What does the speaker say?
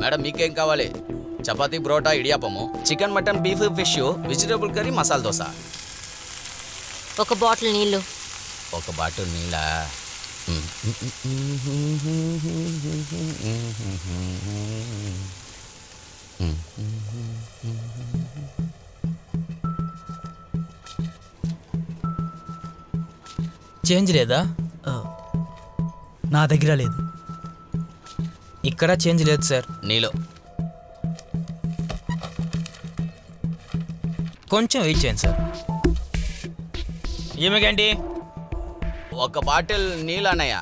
Madam మీకేం కావాలి? చపాతీ, బ్రోటా, ఇడియాపము, chicken, mutton, beef, fish, vegetable curry, masala dosa. ఒక బాటిల్ నీళ్ళు. ఒక బాటిల్ నీళ్ళ. చేంజ్ లేదా? నా దగ్గర లేదు. ఇక్కడ చేంజ్ లేదు సార్. నీలో కొంచెం వెయిట్ చేయండి సార్. ఏమిగండి? ఒక బాటిల్ నీళ్ళు అన్నయ్య.